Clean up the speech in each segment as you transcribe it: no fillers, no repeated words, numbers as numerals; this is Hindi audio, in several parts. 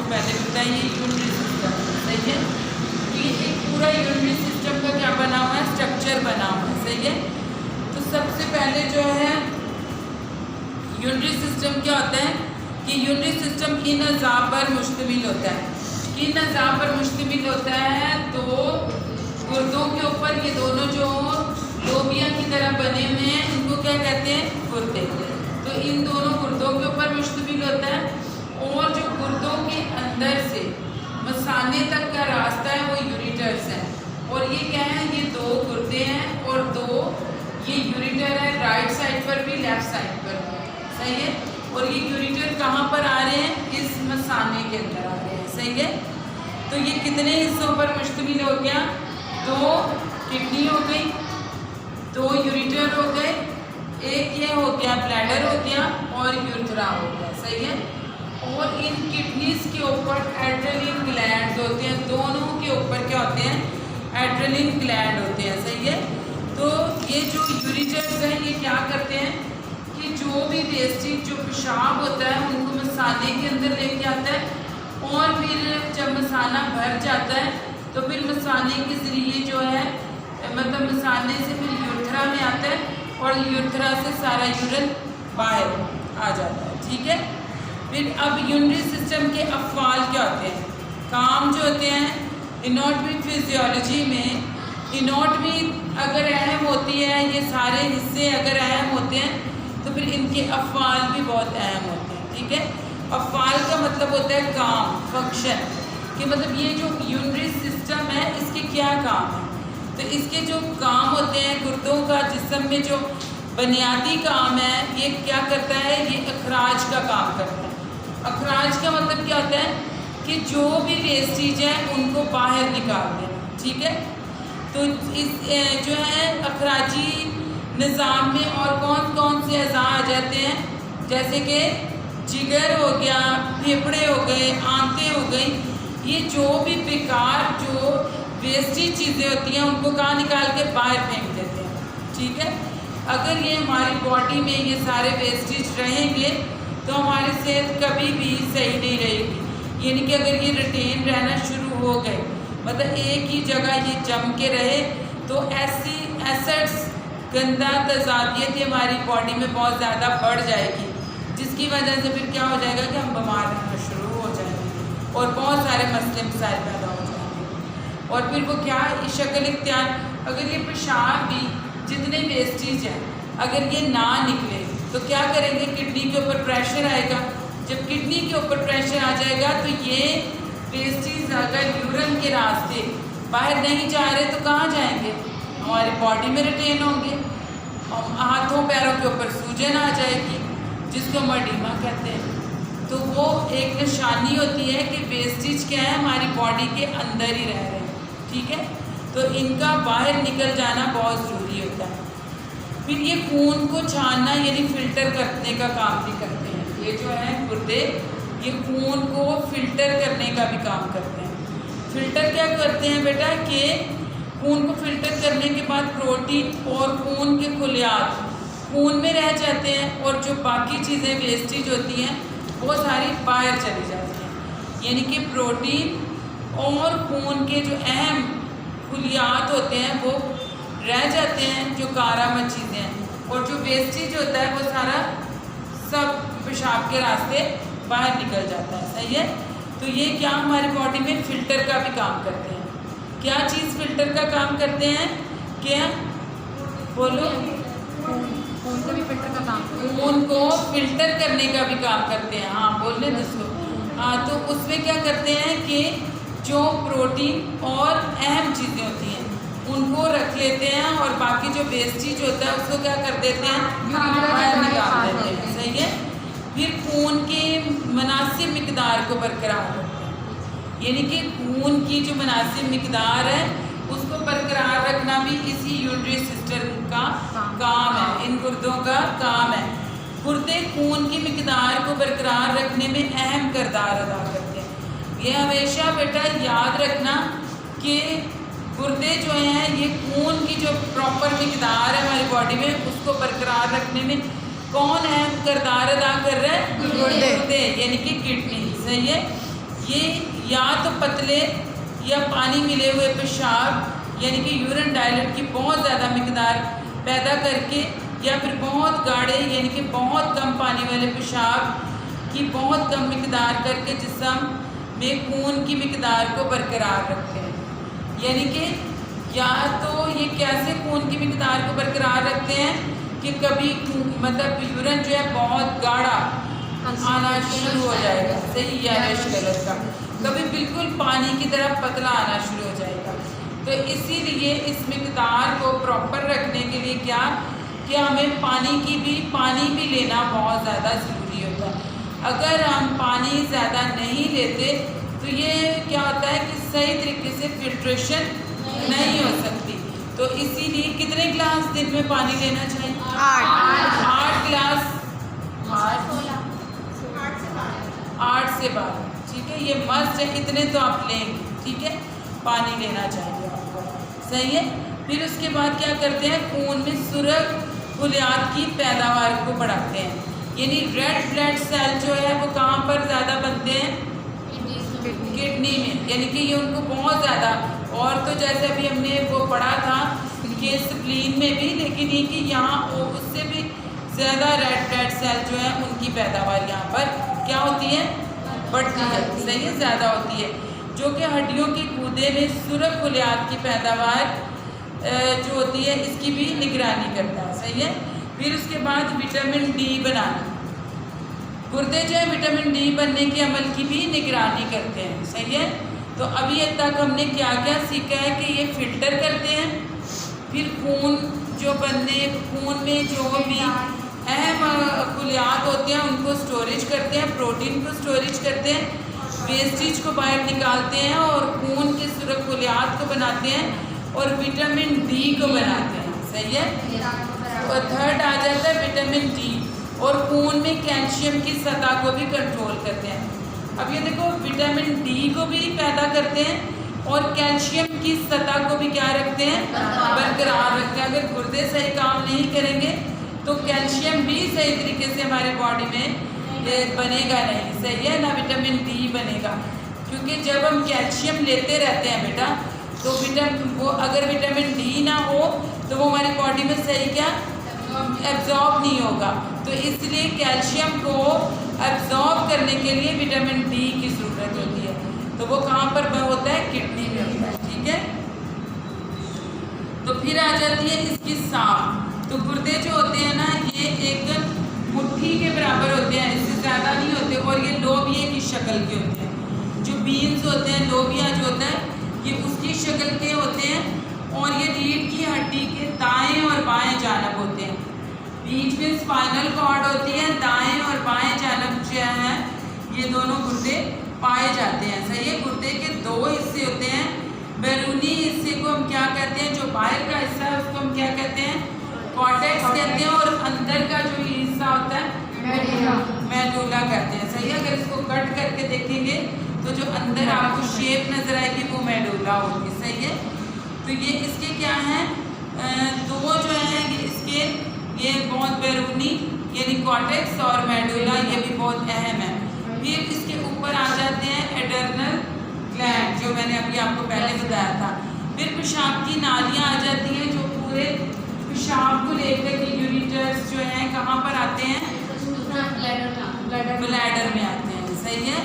पहले बताइए यूरिनरी सिस्टम, सही है। तो ये एक पूरा यूरिनरी सिस्टम का क्या बना हुआ है, स्ट्रक्चर बना हुआ है, सही है। तो सबसे पहले जो है यूरिनरी सिस्टम क्या होता है कि यूरिनरी सिस्टम इन अज़ा पर मुश्तमिल होता है। किन अज़ा पर मुश्तमिल होता है, तो गुर्दों के ऊपर ये दोनों जो लोबिया की तरह बने हुए हैं इनको क्या कहते हैं, गुर्दे। तो इन दोनों गुर्दों के ऊपर मुश्तमिल होता है और जो गुर्दों के अंदर से मसाने तक का रास्ता है वो यूरिटर्स है। और ये क्या है, ये दो गुर्दे हैं और दो ये यूरिटर है, राइट साइड पर भी लेफ्ट साइड पर भी, सही है। और ये यूरिटर कहाँ पर आ रहे हैं, इस मसाने के अंदर आ रहे हैं, सही है। तो ये कितने हिस्सों पर मुश्तमिल हो गया, दो किडनी हो गई, दो यूरिटर हो गए, एक ये हो गया ब्लैडर हो गया और यूरेथ्रा हो गया, सही है। और इन किडनीज के ऊपर एड्रेनलिन ग्लैंड होते हैं, दोनों के ऊपर क्या होते हैं, एड्रेनलिन ग्लैंड होते हैं, सही है। तो ये जो यूरिटर्स हैं ये क्या करते हैं कि जो भी वेस्टेज जो पेशाब होता है उनको मसाने के अंदर लेके आता है और फिर जब मसाना भर जाता है तो फिर मसाने के ज़रिए जो है मतलब मसाने से फिर यूरेथ्रा में आता है और यूरेथ्रा से सारा यूरिन बाहर आ जाता है, ठीक है। फिर अब यूरिनरी सिस्टम के अफ़आल क्या होते हैं, काम जो होते हैं। एनाटॉमी फिजियोलॉजी में एनाटॉमी अगर अहम होती है, ये सारे हिस्से अगर अहम होते हैं तो फिर इनके अफ़आल भी बहुत अहम होते हैं, ठीक है। अफ़आल का मतलब होता है काम, फंक्शन, कि मतलब ये जो यूरिनरी सिस्टम है इसके क्या काम है। तो इसके जो काम होते हैं, गुर्दों का जिस्म में जो बुनियादी काम है ये क्या करता है, ये अखराज का काम करता है। अखराज का मतलब क्या होता है कि जो भी वेस्टेज है उनको बाहर निकाल देना, ठीक है। तो इस जो है अखराजी निज़ाम में और कौन कौन से अज़ा आ जाते हैं, जैसे कि जिगर हो गया, फेफड़े हो गए, आंतें हो गई, ये जो भी बेकार जो वेस्टेज चीज़ें होती हैं उनको कहाँ निकाल के बाहर फेंक देते हैं, ठीक है। अगर ये हमारी बॉडी में ये सारे वेस्टेज रहेंगे तो हमारी सेहत कभी भी सही नहीं रहेगी। यानी कि अगर ये रिटेन रहना शुरू हो गए, मतलब एक ही जगह ये जम के रहे, तो ऐसी एसिड्स गंदा तजाबियत हमारी बॉडी में बहुत ज़्यादा बढ़ जाएगी, जिसकी वजह से फिर क्या हो जाएगा कि हम बीमार रहना शुरू हो जाएंगे और बहुत सारे मसले मसाइल पैदा हो जाएंगे। और फिर वो क्या शक्ल इख्तियार, अगर ये पेशाब भी जितने वेस्टेज हैं अगर ये ना निकले तो क्या करेंगे, किडनी के ऊपर प्रेशर आएगा। जब किडनी के ऊपर प्रेशर आ जाएगा तो ये वेस्टेज अगर यूरिन के रास्ते बाहर नहीं जा रहे तो कहाँ जाएंगे, हमारी बॉडी में रिटेन होंगे। हाथों पैरों के ऊपर सूजन आ जाएगी जिसको हम एडिमा कहते हैं। तो वो एक निशानी होती है कि वेस्टेज क्या है, हमारी बॉडी के अंदर ही रह रहे हैं, ठीक है। तो इनका बाहर निकल जाना बहुत ज़रूरी होता है। फिर ये खून को छानना यानी फ़िल्टर करने का काम भी करते हैं। ये जो है गुर्दे ये खून को फ़िल्टर करने का भी काम करते हैं। फ़िल्टर क्या करते हैं बेटा कि खून को फ़िल्टर करने के बाद प्रोटीन और खून के खुलियात खून में रह जाते हैं और जो बाकी चीज़ें वेस्टेज होती हैं वो सारी बाहर चली जाती हैं। यानी कि प्रोटीन और खून के जो अहम खुलियात होते हैं वो रह जाते हैं, जो कारामद चीज़ें हैं, और जो वेस्टेज होता है वो सारा सब पेशाब के रास्ते बाहर निकल जाता है, सही है। तो ये क्या हमारी बॉडी में फ़िल्टर का भी काम करते हैं। क्या चीज़ फ़िल्टर का काम करते हैं, क्या बोलो, खून को भी फिल्टर का काम, खून को फिल्टर करने का भी काम करते हैं। हाँ बोलने दोस्तों, हाँ तो उसमें क्या करते हैं कि जो प्रोटीन और अहम चीज़ें होती हैं उनको रख लेते हैं और बाकी जो वेस्टेज होता है उसको क्या कर देते हैं, बाहर निकाल देते हैं, सही है। फिर खून के मुनासिब मिकदार को बरकरार रखते हैं। यानी कि खून की जो मुनासिब मिकदार है उसको बरकरार रखना भी इसी यूरिनरी सिस्टम का काम है, इन गुर्दों का काम है। गुर्दे खून की मिकदार को बरकरार रखने में अहम किरदार अदा करते हैं। ये हमेशा बेटा याद रखना कि गुर्दे जो हैं ये खून की जो प्रॉपर मिकदार है हमारी बॉडी में उसको बरकरार रखने में कौन अहम किरदार अदा कर रहा है, गुर्दे यानी कि किडनी, सही है। ये या तो पतले या पानी मिले हुए पेशाब यानी कि यूरिन डायलेट की बहुत ज़्यादा मिकदार पैदा करके, या फिर बहुत गाढ़े यानी कि बहुत कम पानी वाले पेशाब की बहुत कम मिकदार करके जिस्म में खून की मिकदार को बरकरार रखते हैं। यानी कि या तो ये कैसे खून की मिकदार को बरकरार रखते हैं कि कभी मतलब यूरिन जो है बहुत गाढ़ा आना शुरू हो जाएगा, सही येलोइश कलर का, कभी बिल्कुल पानी की तरह पतला आना शुरू हो जाएगा। तो इसीलिए इस मिकदार को प्रॉपर रखने के लिए क्या कि हमें पानी भी लेना बहुत ज़्यादा ज़रूरी होता है। अगर हम पानी ज़्यादा नहीं लेते तो ये क्या होता है कि सही तरीके से फिल्ट्रेशन नहीं हो सकती। तो इसीलिए कितने गिलास दिन में पानी लेना चाहिए? 8 गिलास, 8 से 12, ठीक है, ये मस्त है, इतने तो आप लेंगे, ठीक है, पानी लेना चाहिए आपको, सही है। फिर उसके बाद क्या करते हैं, खून में सुरख फुलियात की पैदावार को बढ़ाते हैं, यानी रेड ब्लड सेल जो है वो कहाँ पर ज़्यादा बनते हैं? किडनी में, यानी कि ये उनको बहुत ज़्यादा, और तो जैसे अभी हमने वो पढ़ा था कि स्प्लीन में भी, लेकिन ये कि यहाँ उससे भी ज़्यादा रेड ब्लड सेल जो है उनकी पैदावार यहाँ पर क्या होती है? बढ़ती है, सही है, ज़्यादा होती है, जो कि हड्डियों के गूदे में सुरख फुलियात की पैदावार जो होती है इसकी भी निगरानी करता है, सही है। फिर उसके बाद विटामिन डी बनाना, गुर्दे जो है विटामिन डी बनने के अमल की भी निगरानी करते हैं, सही है। तो अभी तक हमने क्या क्या सीखा है कि ये फिल्टर करते हैं, फिर खून जो खून में जो भी अहम फुलियात होते हैं उनको स्टोरेज करते हैं, प्रोटीन को स्टोरेज करते हैं, वेस्टेज को बाहर निकालते हैं और खून के सुरख फुलियात को बनाते हैं और विटामिन डी को बनाते हैं, सही है। और थर्ड आ जाता है विटामिन डी, और खून में कैल्शियम की सतह को भी कंट्रोल करते हैं। अब ये देखो, विटामिन डी को भी पैदा करते हैं और कैल्शियम की सतह को भी क्या रखते हैं? बरकरार रखते हैं। अगर गुर्दे सही काम नहीं करेंगे तो कैल्शियम भी सही तरीके से हमारे बॉडी में बनेगा नहीं, सही है ना, विटामिन डी बनेगा, क्योंकि जब हम कैल्शियम लेते रहते हैं बेटा तो अगर विटामिन डी ना हो तो वो हमारी बॉडी में सही क्या एब्जॉर्ब नहीं होगा। तो इसलिए कैल्शियम को एब्जॉर्ब करने के लिए विटामिन डी की ज़रूरत होती है, तो वो कहाँ पर होता है? किडनी में होता है, ठीक है। तो फिर आ जाती है इसकी सांप। तो गुर्दे जो होते हैं ना ये एक मुट्ठी के बराबर होते हैं, इससे ज़्यादा नहीं होते, और ये लोबिये की शक्ल के होते हैं। जो बीन्स होते हैं, लोबिया जो होता है ये उसकी शक्ल के होते हैं, और ये रीढ़ की हड्डी के दाएं और बाएं जानब होते हैं। बीच में स्पाइनल कॉर्ड होती है, दाएं और बाएं जानब जो है ये दोनों गुर्दे पाए जाते हैं, सही है। गुर्दे के 2 हिस्से होते हैं, बैरूनी हिस्से को हम क्या कहते हैं, जो बाहर का हिस्सा है उसको हम क्या कहते हैं? कॉर्टेक्स कहते हैं, और अंदर का जो हिस्सा होता है मेडुला कहते हैं, सही है। अगर इसको कट करके देखेंगे तो जो अंदर आपको शेप नजर आएगी वो मेडुला होगी, सही है। तो ये इसके क्या हैं, 2 जो हैं इसके, ये बहुत बैरूनी यानी कॉर्टेक्स और मेडुला, ये भी बहुत अहम है। फिर इसके ऊपर आ जाते हैं एडर्नल ग्लैंड, जो मैंने अभी आपको पहले बताया था। फिर पेशाब की नालियाँ आ जाती हैं, जो पूरे पेशाब को लेकर के यूरिटर्स जो हैं कहाँ पर आते हैं? ब्लैडर में आते हैं, सही है।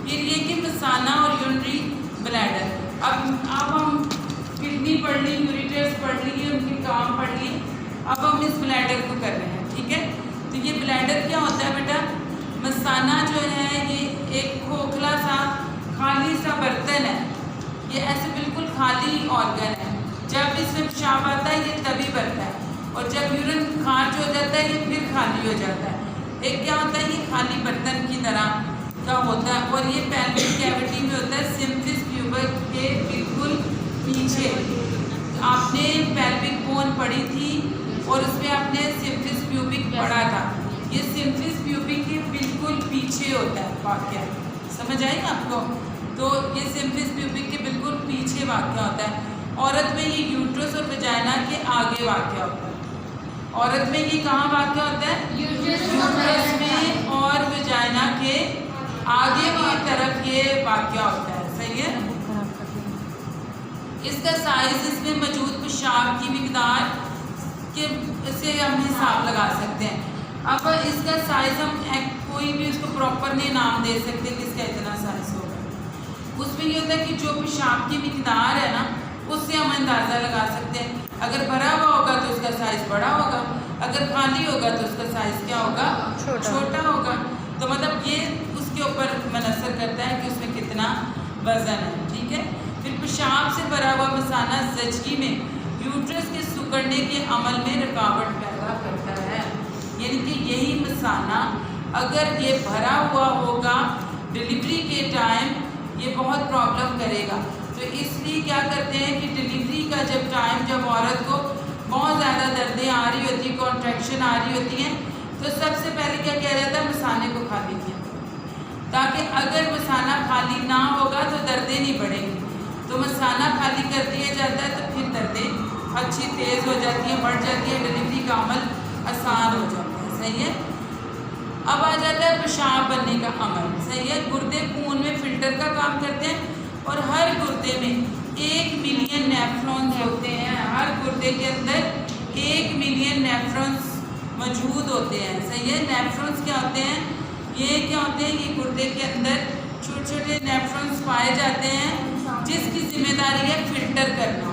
फिर ये कि मसाना और यूरिनरी ब्लैडर। अब हम किडनी पढ़ ली, यूरिटर्स पढ़ ली, उनके काम पढ़ लिए, अब हम इस ब्लैडर को कर रहे हैं, ठीक है। तो ये ब्लैडर क्या होता है बेटा? मसाना जो है ये एक खोखला सा खाली सा बर्तन है, ये ऐसे बिल्कुल खाली ऑर्गन है। जब इसमें पेशाब आता है ये तभी बनता है, और जब यूरिन खारिज हो जाता है ये फिर खाली हो जाता है। एक क्या होता है, ये खाली बर्तन की तरह का होता है, और ये पेल्विक कैविटी में होता है, सिम्प्लिस प्यूबिक के बिल्कुल पीछे। आपने पेल्विक बोन पढ़ी थी और उसमें आपने सिम्प्लिस प्यूबिक पढ़ा था, ये सिम्प्लिस प्यूबिक के बिल्कुल पीछे होता है वाक्य, समझ आई आपको? तो ये सिम्प्लिस प्यूबिक के बिल्कुल पीछे वाक्य होता है। औरत में ये यूट्रस और वजाइना के आगे वाक्य होता है। औरत में ये कहाँ वाक्य होता है? यूट्रस में और वजाइना के आगे की तरफ ये वाक़या होता है। सही है। इसका साइज इसमें मौजूद पेशाब की मिकदार के से हम हिसाब लगा सकते हैं। अब इसका साइज हम कोई भी उसको प्रॉपर नहीं नाम दे सकते कि इसका इतना साइज होगा। उसमें ये होता है कि जो पेशाब की मिकदार है ना, उससे हम अंदाज़ा लगा सकते हैं। अगर भरा हुआ होगा तो उसका साइज बड़ा होगा, अगर खाली होगा तो उसका साइज क्या होगा, छोटा होगा। तो मतलब ये उसके ऊपर मुनसर करता है कि उसमें कितना वज़न है। ठीक है। फिर पेशाब से भरा हुआ मसाना ज़चगी में यूट्रस के सिकुड़ने के अमल में रुकावट पैदा करता है। यानी कि यही मसाना अगर ये भरा हुआ होगा डिलीवरी के टाइम, ये बहुत प्रॉब्लम करेगा। तो इसलिए क्या करते हैं कि डिलीवरी का जब टाइम, जब औरत को बहुत ज़्यादा दर्दें आ रही होती, कॉन्ट्रैक्शन आ रही होती हैं, तो सबसे पहले क्या किया जाता है, मसाने को खाली किया, ताकि अगर मसाना खाली ना होगा तो दर्दें नहीं बढ़ेंगी। तो मसाना खाली कर दिया जाता है तो फिर दर्दें अच्छी तेज़ हो जाती हैं, बढ़ जाती है, डिलीवरी का अमल आसान हो जाता है। सही है। अब आ जाता है पेशाब बनने का अमल। सही है। गुर्दे खून में फ़िल्टर का काम करते हैं और हर गुर्दे में 1 मिलियन नेफ्रॉन्स होते हैं। हर गुर्दे के अंदर 1 मिलियन नेफ्रॉन्स मौजूद होते हैं। सही है। नेफ्रॉन्स क्या होते हैं, ये क्या होते हैं, ये गुर्दे के अंदर छोटे छोटे नेफ्रॉन्स पाए जाते हैं जिसकी जिम्मेदारी है फ़िल्टर करना।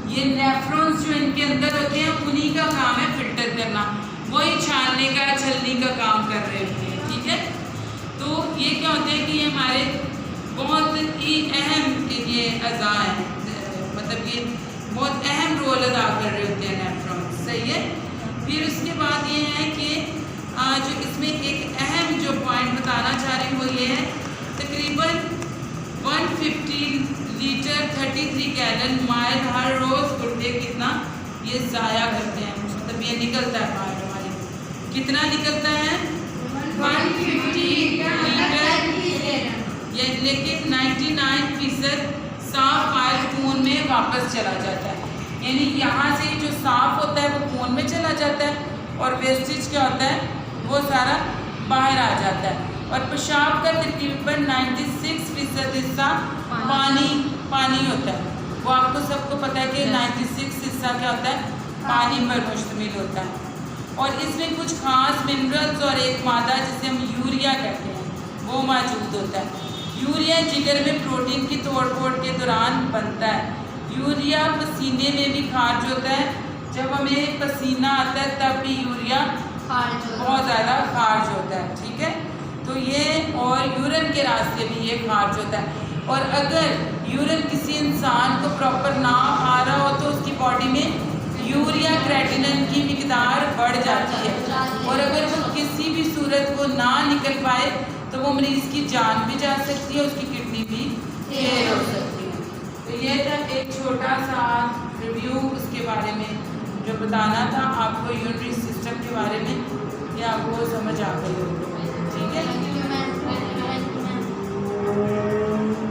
ये नेफ्रॉन्स जो इनके अंदर होते हैं उन्हीं का काम है फ़िल्टर करना, वही छानने का, छलनी का काम कर रहे होते हैं। ठीक है। तो ये क्या होते हैं कि ये हमारे बहुत ही अहम ये अज़ा हैं, मतलब ये बहुत अहम रोल अदा कर रहे होते हैं नेफ्रॉन्स। सही है। फिर उसके बाद ये है कि जो इसमें एक अहम जो पॉइंट बताना चाह रही हूँ वो ये है, तकरीबन 150 लीटर 33 गैलन माइल हर रोज़ गुर्दे कितना ये ज़ाया करते हैं, मतलब ये निकलता है माइल हमारी, कितना निकलता है 150 लीटर, ये लेकिन 99% साफ माइल खून में वापस चला जाता है। यानी यहाँ से जो साफ़ होता है वो खून में चला जाता है और वेस्टेज क्या होता है वो सारा बाहर आ जाता है। और पेशाब का तकरीबन 96% हिस्सा पानी होता है। वो आपको सबको पता है कि 96 हिस्सा क्या होता है, पानी पर मुश्तमिल होता है। और इसमें कुछ ख़ास मिनरल्स और एक मादा जिसे हम यूरिया कहते हैं वो मौजूद होता है। यूरिया जिगर में प्रोटीन की तोड़ फोड़ के दौरान बनता है। यूरिया पसीने में भी खारिज होता है, जब हमें पसीना आता है तब भी यूरिया बहुत ज़्यादा खारिज होता है। ठीक है। तो ये और यूरिन के रास्ते भी ये खारिज होता है। और अगर यूरिन किसी इंसान को प्रॉपर ना आ रहा हो तो उसकी बॉडी में यूरिया क्रेटिनिन की मिकदार बढ़ जाती है, और अगर वो किसी भी सूरत को ना निकल पाए तो वो मरीज़ की जान भी जा सकती है, उसकी किडनी भी फेल हो सकती है। तो ये था एक छोटा सा रिव्यू उसके बारे में जो बताना था आपको यूरिनरी सिस्टम के बारे में, या आपको समझ आ गई होगी। ठीक है।